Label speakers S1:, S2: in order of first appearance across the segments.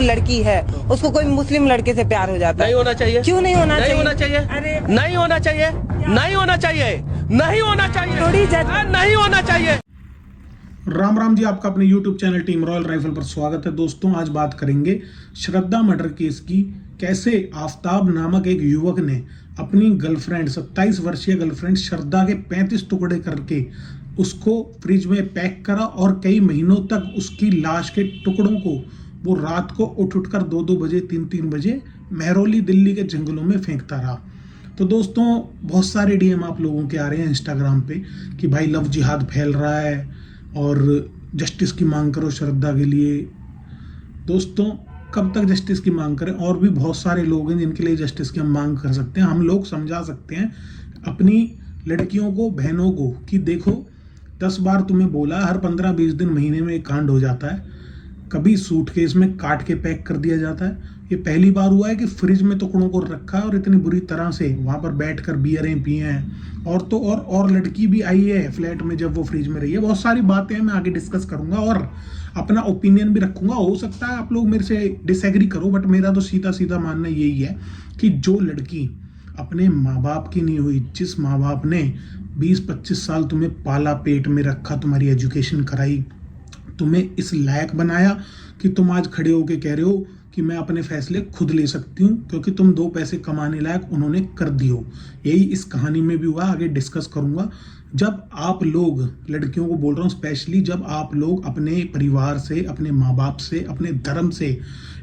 S1: लड़की है उसको कोई मुस्लिम लड़के से प्यार हो जाता है।
S2: नहीं होना चाहिए।
S1: क्यों नहीं होना चाहिए?
S2: नहीं होना चाहिए।
S1: अरे
S2: नहीं होना चाहिए। नहीं होना चाहिए। नहीं होना चाहिए।
S1: थोड़ी
S2: नहीं होना चाहिए।
S3: राम राम जी, आपका अपने YouTube channel team royal rifle पर स्वागत है। दोस्तों, आज बात करेंगे श्रद्धा मर्डर केस की। कैसे आफ्ताब नामक एक युवक ने अपनी गर्लफ्रेंड 27 वर्षीय गर्लफ्रेंड श्रद्धा के 35 टुकड़े करके उसको फ्रिज में पैक करा और कई महीनों तक उसकी लाश के टुकड़ों को वो रात को उठ कर 2-2 बजे 3-3 बजे महरौली दिल्ली के जंगलों में फेंकता रहा। तो दोस्तों, बहुत सारे डीएम आप लोगों के आ रहे हैं इंस्टाग्राम पे कि भाई लव जिहाद फैल रहा है और जस्टिस की मांग करो श्रद्धा के लिए। दोस्तों, कब तक जस्टिस की मांग करें? और भी बहुत सारे लोग हैं जिनके लिए जस्टिस की हम मांग कर सकते हैं। हम लोग समझा सकते हैं अपनी लड़कियों को, बहनों को कि देखो 10 बार तुम्हें बोला, हर 15-20 दिन महीने में एक कांड हो जाता है। कभी सूटकेस में काट के पैक कर दिया जाता है। ये पहली बार हुआ है कि फ्रिज में टुकड़ों को रखा है और इतनी बुरी तरह से वहां पर बैठकर बियरें पिए हैं। और तो और लड़की भी आई है फ्लैट में जब वो फ्रिज में रही है। बहुत सारी बातें मैं आगे डिस्कस करूंगा और अपना ओपिनियन भी रखूंगा। हो सकता है आप लोग मेरे से डिसएग्री करो, बट मेरा तो सीधा सीधा मानना यही है कि जो लड़की अपने माँ बाप की नहीं हुई, जिस माँ बाप ने 20-25 साल तुम्हें पाला, पेट में रखा, तुम्हारी एजुकेशन कराई, तुम्हें इस लायक बनाया कि तुम आज खड़े होके कह रहे हो कि मैं अपने फैसले खुद ले सकती हूँ क्योंकि तुम 2 पैसे कमाने लायक उन्होंने कर दियो। यही इस कहानी में भी हुआ, आगे डिस्कस करूंगा। जब आप लोग, लड़कियों को बोल रहा हूँ स्पेशली, जब आप लोग अपने परिवार से, अपने माँ बाप से, अपने धर्म से,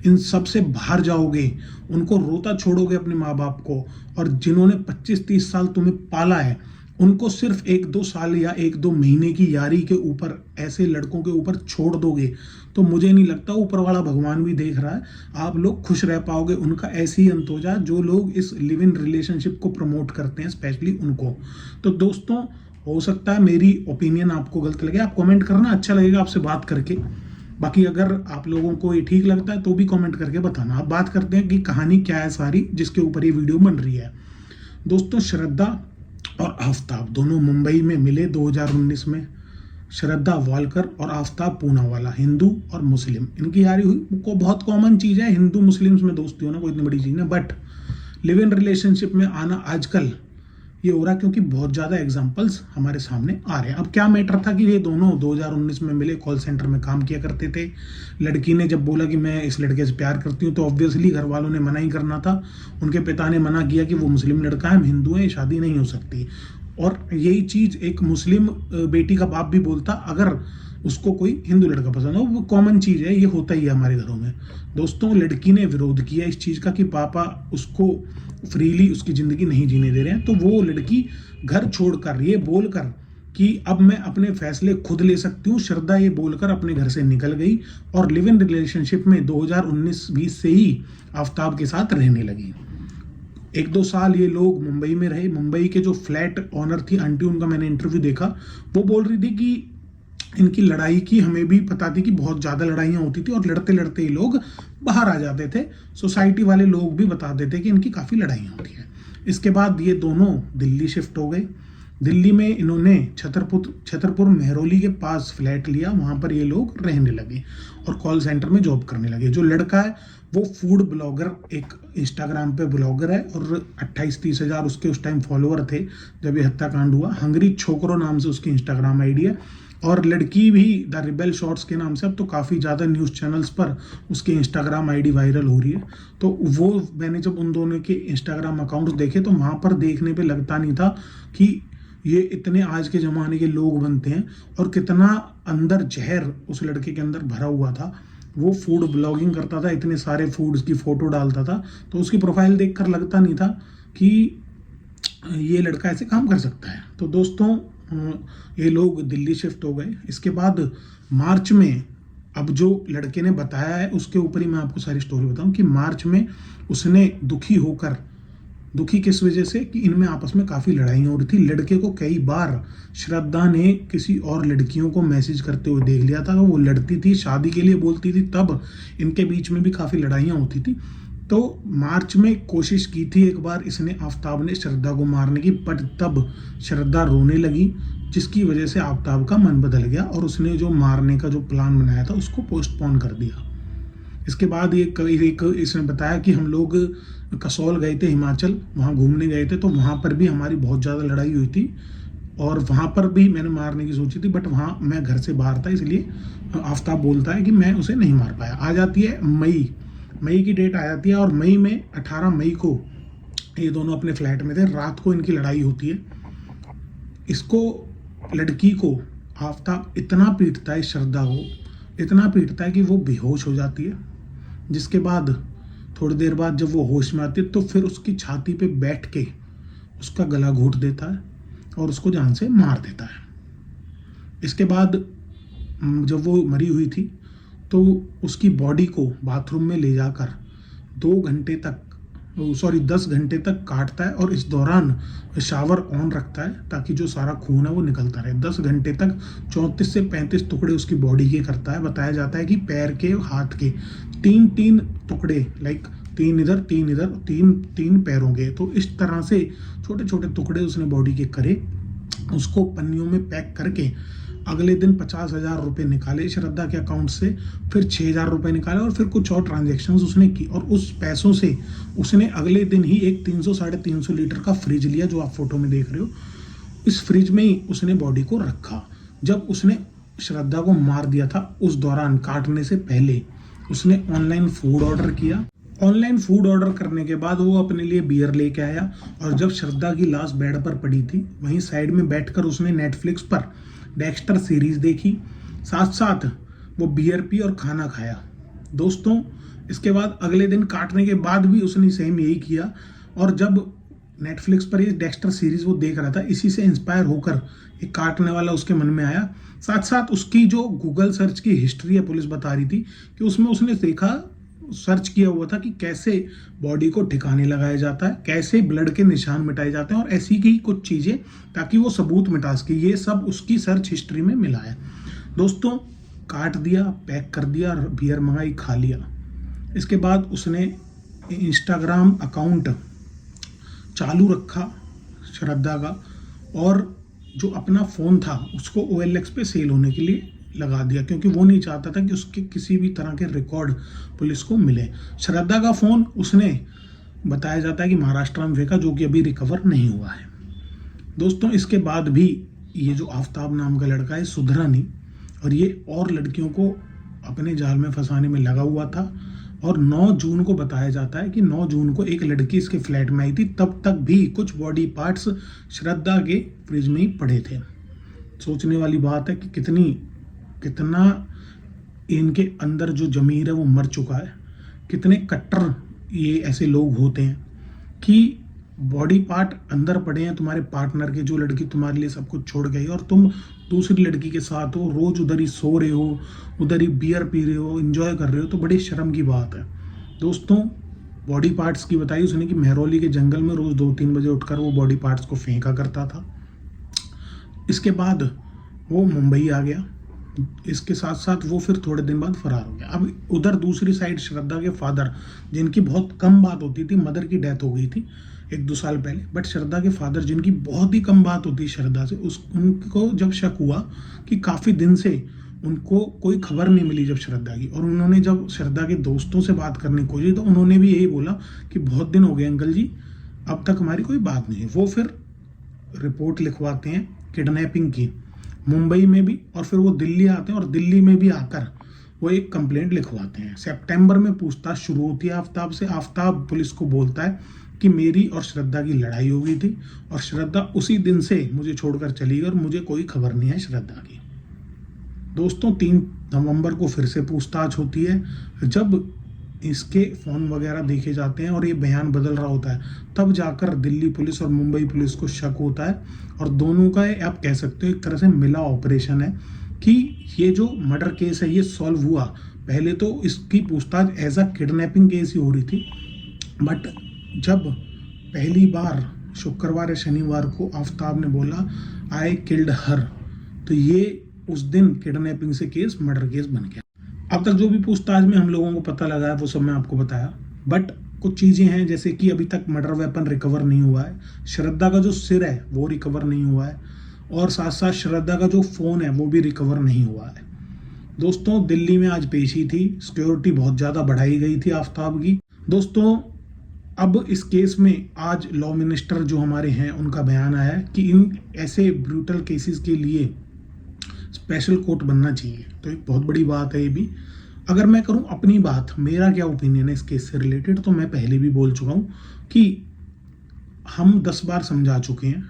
S3: इन सब से बाहर जाओगे, उनको रोता छोड़ोगे अपने माँ बाप को, और जिन्होंने 25-30 साल तुम्हें पाला है उनको सिर्फ 1-2 साल या 1-2 महीने की यारी के ऊपर, ऐसे लड़कों के ऊपर छोड़ दोगे, तो मुझे नहीं लगता, ऊपर वाला भगवान भी देख रहा है, आप लोग खुश रह पाओगे। उनका ऐसे ही अंत हो जाए जो लोग इस लिव इन रिलेशनशिप को प्रमोट करते हैं, स्पेशली उनको। तो दोस्तों, हो सकता है मेरी ओपिनियन आपको गलत लगे, आप कमेंट करना, अच्छा लगेगा आपसे बात करके। बाकी अगर आप लोगों को ये ठीक लगता है तो भी कमेंट करके बताना। अब बात करते हैं कि कहानी क्या है सारी जिसके ऊपर ये वीडियो बन रही है। दोस्तों, श्रद्धा और आफ्ताब दोनों मुंबई में मिले 2019 में। श्रद्धा वालकर और आफ्ताब पूनावाला, हिंदू और मुस्लिम, इनकी यारी हुई। को बहुत कॉमन चीज़ है हिंदू मुस्लिम्स में दोस्ती होना, कोई इतनी बड़ी चीज़ नहीं। बट लिव इन रिलेशनशिप में आना आजकल ये हो रहा क्योंकि बहुत ज़्यादा एग्जांपल्स हमारे सामने आ रहे हैं। अब क्या मैटर था कि ये दोनों 2019 में मिले, कॉल सेंटर में काम किया करते थे। लड़की ने जब बोला कि मैं इस लड़के से प्यार करती हूँ तो ऑब्वियसली घर वालों ने मना ही करना था। उनके पिता ने मना किया कि वो मुस्लिम लड़का है, हम हिंदू हैं, ये शादी नहीं हो सकती। और यही चीज़ एक मुस्लिम बेटी का बाप भी बोलता अगर उसको कोई हिंदू लड़का पसंद हो। वो कॉमन चीज़ है, ये होता ही है हमारे घरों में। दोस्तों, लड़की ने विरोध किया इस चीज़ का कि पापा उसको फ्रीली उसकी ज़िंदगी नहीं जीने दे रहे हैं। तो वो लड़की घर छोड़कर, ये बोलकर कि अब मैं अपने फैसले खुद ले सकती हूँ, श्रद्धा ये बोलकर अपने घर से निकल गई और लिव इन रिलेशनशिप में 2019-20 से ही आफ्ताब के साथ रहने लगी। 1-2 साल ये लोग मुंबई में रहे। मुंबई के जो फ्लैट ऑनर थी आंटी, उनका मैंने इंटरव्यू देखा, वो बोल रही थी कि इनकी लड़ाई की हमें भी पता थी कि बहुत ज़्यादा लड़ाइयाँ होती थी और लड़ते लड़ते ये लोग बाहर आ जाते थे। सोसाइटी वाले लोग भी बता देते कि इनकी काफ़ी लड़ाइयाँ होती हैं। इसके बाद ये दोनों दिल्ली शिफ्ट हो गए। दिल्ली में इन्होंने छतरपुर महरौली के पास फ्लैट लिया, वहाँ पर ये लोग रहने लगे और कॉल सेंटर में जॉब करने लगे। जो लड़का है वो फूड ब्लॉगर, एक इंस्टाग्राम पे ब्लॉगर है और 28-30 हज़ार उसके उस टाइम फॉलोअर थे जब ये हत्याकांड हुआ। हंगरी छोकरो नाम से उसकी इंस्टाग्राम आईडी है और लड़की भी द रिबेल शॉर्ट्स के नाम से अब तो काफ़ी ज़्यादा न्यूज़ चैनल्स पर उसकी इंस्टाग्राम आईडी वायरल हो रही है। तो वो मैंने जब उन दोनों के इंस्टाग्राम अकाउंट्स देखे तो वहाँ पर देखने पे लगता नहीं था कि ये इतने आज के ज़माने के लोग बनते हैं और कितना अंदर जहर उस लड़के के अंदर भरा हुआ था। वो फूड ब्लॉगिंग करता था, इतने सारे फूड्स की फ़ोटो डालता था, तो उसकी प्रोफाइल देखकर लगता नहीं था कि ये लड़का ऐसे काम कर सकता है। तो दोस्तों, ये लोग दिल्ली शिफ्ट हो गए। इसके बाद मार्च में, अब जो लड़के ने बताया है उसके ऊपर ही मैं आपको सारी स्टोरी बताऊं कि मार्च में उसने दुखी किस वजह से कि इनमें आपस में काफ़ी लड़ाइयाँ हो रही थी। लड़के को कई बार श्रद्धा ने किसी और लड़कियों को मैसेज करते हुए देख लिया था। वो लड़ती थी, शादी के लिए बोलती थी, तब इनके बीच में भी काफ़ी लड़ाइयाँ होती थी। तो मार्च में कोशिश की थी एक बार इसने, आफ्ताब ने, श्रद्धा को मारने की, बट तब श्रद्धा रोने लगी जिसकी वजह से आफ्ताब का मन बदल गया और उसने जो मारने का जो प्लान बनाया था उसको पोस्टपोन कर दिया। इसके बाद एक इसने बताया कि हम लोग कसौल गए थे, हिमाचल, वहाँ घूमने गए थे, तो वहाँ पर भी हमारी बहुत ज़्यादा लड़ाई हुई थी और वहाँ पर भी मैंने मारने की सोची थी, बट वहाँ मैं घर से बाहर था, इसलिए आफ्ताब बोलता है कि मैं उसे नहीं मार पाया। आ जाती है मई की डेट आ जाती है और मई में 18 मई को ये दोनों अपने फ्लैट में थे। रात को इनकी लड़ाई होती है। इसको, लड़की को आफ्ताब इतना पीटता है, श्रद्धा को इतना पीटता है कि वो बेहोश हो जाती है। जिसके बाद थोड़ी देर बाद जब वो होश में आती है तो फिर उसकी छाती पे बैठ के उसका गला घोंट देता है और उसको जान से मार देता है। इसके बाद जब वो मरी हुई थी तो उसकी बॉडी को बाथरूम में ले जाकर 10 घंटे तक काटता है और इस दौरान शावर ऑन रखता है ताकि जो सारा खून है वो निकलता रहे। 10 घंटे तक 34 से 35 टुकड़े उसकी बॉडी के करता है। बताया जाता है कि पैर के, हाथ के 3-3 टुकड़े, लाइक 3 इधर 3 इधर, 3 पैरों के। तो इस तरह से छोटे छोटे टुकड़े उसने बॉडी के करे। उसको पन्नियों में पैक करके अगले दिन 50,000 रुपये निकाले श्रद्धा के अकाउंट से, फिर 6,000 रुपये निकाले और फिर कुछ और ट्रांजेक्शन्स उसने की। और उस पैसों से उसने अगले दिन ही एक 300-350 लीटर का फ्रिज लिया, जो आप फोटो में देख रहे हो। इस फ्रिज में ही उसने बॉडी को रखा। जब उसने श्रद्धा को मार दिया था उस दौरान, काटने से पहले उसने ऑनलाइन फूड ऑर्डर किया। ऑनलाइन फूड ऑर्डर करने के बाद वो अपने लिए बियर लेके आया और जब श्रद्धा की लाश बेड पर पड़ी थी वहीं साइड में बैठकर उसने नेटफ्लिक्स पर डेक्स्टर सीरीज देखी, साथ साथ वो बियर पी और खाना खाया। दोस्तों, इसके बाद अगले दिन काटने के बाद भी उसने सेम यही किया। और जब नेटफ्लिक्स पर ये डेक्स्टर सीरीज वो देख रहा था, इसी से इंस्पायर होकर एक काटने वाला उसके मन में आया। साथ साथ उसकी जो गूगल सर्च की हिस्ट्री है, पुलिस बता रही थी कि उसमें उसने देखा, सर्च किया हुआ था कि कैसे बॉडी को ठिकाने लगाया जाता है, कैसे ब्लड के निशान मिटाए जाते हैं और ऐसी की कुछ चीज़ें, ताकि वो सबूत मिटा सके। ये सब उसकी सर्च हिस्ट्री में मिला है। दोस्तों, काट दिया, पैक कर दिया, बियर मंगाई, खा लिया। इसके बाद उसने इंस्टाग्राम अकाउंट चालू रखा श्रद्धा का और जो अपना फ़ोन था उसको OLX पे सेल होने के लिए लगा दिया, क्योंकि वो नहीं चाहता था कि उसके किसी भी तरह के रिकॉर्ड पुलिस को मिले। श्रद्धा का फ़ोन उसने, बताया जाता है कि महाराष्ट्र में फेंका, जो कि अभी रिकवर नहीं हुआ है। दोस्तों, इसके बाद भी ये जो आफ्ताब नाम का लड़का है सुधरा नहीं और ये और लड़कियों को अपने जाल में फंसाने में लगा हुआ था। और 9 जून को बताया जाता है कि 9 जून को एक लड़की इसके फ्लैट में आई थी, तब तक भी कुछ बॉडी पार्ट्स श्रद्धा के फ्रिज में ही पड़े थे। सोचने वाली बात है कि कितना इनके अंदर जो जमीर है वो मर चुका है। कितने कट्टर ये ऐसे लोग होते हैं कि बॉडी पार्ट अंदर पड़े हैं तुम्हारे पार्टनर के, जो लड़की तुम्हारे लिए सब कुछ छोड़ गई और तुम दूसरी लड़की के साथ हो, रोज उधर ही सो रहे हो, उधर ही बियर पी रहे हो, एंजॉय कर रहे हो, तो बड़ी शर्म की बात है। दोस्तों, बॉडी पार्ट्स की बताई उसने कि महरौली के जंगल में रोज 2-3 बजे उठकर वो बॉडी पार्ट्स को फेंका करता था। इसके बाद वो मुंबई आ गया। इसके साथ साथ वो फिर थोड़े दिन बाद फरार हो गया। अब उधर दूसरी साइड श्रद्धा के फादर, जिनकी बहुत कम बात होती थी, मदर की डेथ हो गई थी 1-2 साल पहले, बट श्रद्धा के फादर, जिनकी बहुत ही कम बात होती श्रद्धा से, उनको जब शक हुआ कि काफ़ी दिन से उनको कोई खबर नहीं मिली जब श्रद्धा की, और उन्होंने जब श्रद्धा के दोस्तों से बात करने की कोशिश, तो उन्होंने भी यही बोला कि बहुत दिन हो गए अंकल जी, अब तक हमारी कोई बात नहीं है। वो फिर रिपोर्ट लिखवाते हैं किडनैपिंग की मुंबई में भी, और फिर वो दिल्ली आते हैं और दिल्ली में भी आकर वो एक कंप्लेंट लिखवाते हैं। सितंबर में पूछताछ शुरू होती है आफ्ताब से। आफ्ताब पुलिस को बोलता है कि मेरी और श्रद्धा की लड़ाई हो गई थी और श्रद्धा उसी दिन से मुझे छोड़कर चली गई और मुझे कोई खबर नहीं है श्रद्धा की। दोस्तों, 3 नवंबर को फिर से पूछताछ होती है। जब इसके फ़ोन वगैरह देखे जाते हैं और ये बयान बदल रहा होता है, तब जाकर दिल्ली पुलिस और मुंबई पुलिस को शक होता है और दोनों का आप कह सकते हो एक तरह से मिला ऑपरेशन है कि ये जो मर्डर केस है ये सॉल्व हुआ। पहले तो इसकी पूछताछ एज अ किडनैपिंग केस ही हो रही थी, बट जब पहली बार शुक्रवार या शनिवार को आफ्ताब ने बोला आई किल्ड हर, तो ये उस दिन किडनैपिंग से केस मर्डर केस बन गया। अब तक जो भी पूछताछ में हम लोगों को पता लगा है वो सब मैं आपको बताया, बट कुछ चीज़ें हैं जैसे कि अभी तक मर्डर वेपन रिकवर नहीं हुआ है, श्रद्धा का जो सिर है वो रिकवर नहीं हुआ है, और साथ साथ श्रद्धा का जो फ़ोन है वो भी रिकवर नहीं हुआ है। दोस्तों दिल्ली में आज पेशी थी, सिक्योरिटी बहुत ज़्यादा बढ़ाई गई थी आफ्ताब की। दोस्तों अब इस केस में आज लॉ मिनिस्टर जो हमारे हैं उनका बयान आया है कि इन ऐसे ब्रूटल केसेस के लिए स्पेशल कोर्ट बनना चाहिए। तो एक बहुत बड़ी बात है ये भी। अगर मैं करूं अपनी बात, मेरा क्या ओपिनियन है इस केस से रिलेटेड, तो मैं पहले भी बोल चुका हूं कि हम 10 बार समझा चुके हैं।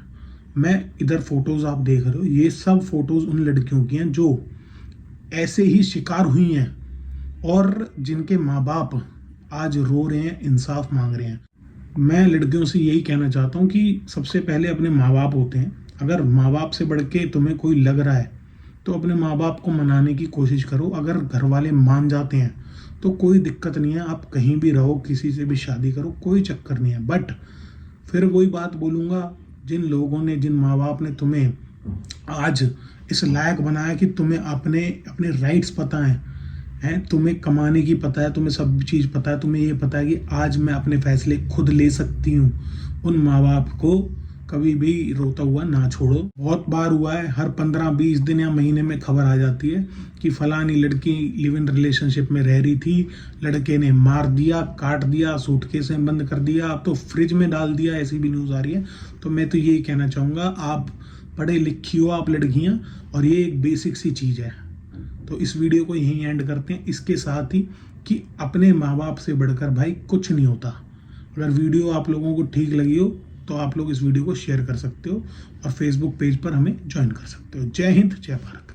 S3: मैं इधर फोटोज आप देख रहे हो, ये सब फोटोज उन लड़कियों की हैं जो ऐसे ही शिकार हुई हैं और जिनके माँ बाप आज रो रहे हैं, इंसाफ मांग रहे हैं। मैं लड़कियों से यही कहना चाहता हूँ कि सबसे पहले अपने माँ बाप होते हैं। अगर माँ बाप से बढ़ के तुम्हें कोई लग रहा है तो अपने माँ बाप को मनाने की कोशिश करो। अगर घर वाले मान जाते हैं तो कोई दिक्कत नहीं है, आप कहीं भी रहो, किसी से भी शादी करो, कोई चक्कर नहीं है। बट फिर वही बात बोलूँगा, जिन लोगों ने, जिन माँ बाप ने तुम्हें आज इस लायक बनाया कि तुम्हें अपने राइट्स पता हैं, तुम्हें कमाने की पता है, तुम्हें सब चीज़ पता है, तुम्हें ये पता है कि आज मैं अपने फैसले खुद ले सकती हूँ, उन माँ बाप को कभी भी रोता हुआ ना छोड़ो। बहुत बार हुआ है, हर 15-20 दिन या महीने में खबर आ जाती है कि फलानी लड़की लिव इन रिलेशनशिप में रह रही थी, लड़के ने मार दिया, काट दिया, सूटकेस में बंद कर दिया, अब तो फ्रिज में डाल दिया, ऐसी भी न्यूज़ आ रही है। तो मैं तो यही कहना चाहूँगा, आप पढ़े लिखी हो आप लड़कियाँ, और ये एक बेसिक सी चीज़ है। तो इस वीडियो को यहीं एंड करते हैं, इसके साथ ही कि अपने माँ बाप से बढ़कर भाई कुछ नहीं होता। अगर वीडियो आप लोगों को ठीक लगी हो तो आप लोग इस वीडियो को शेयर कर सकते हो और फेसबुक पेज पर हमें ज्वाइन कर सकते हो। जय हिंद, जय भारत।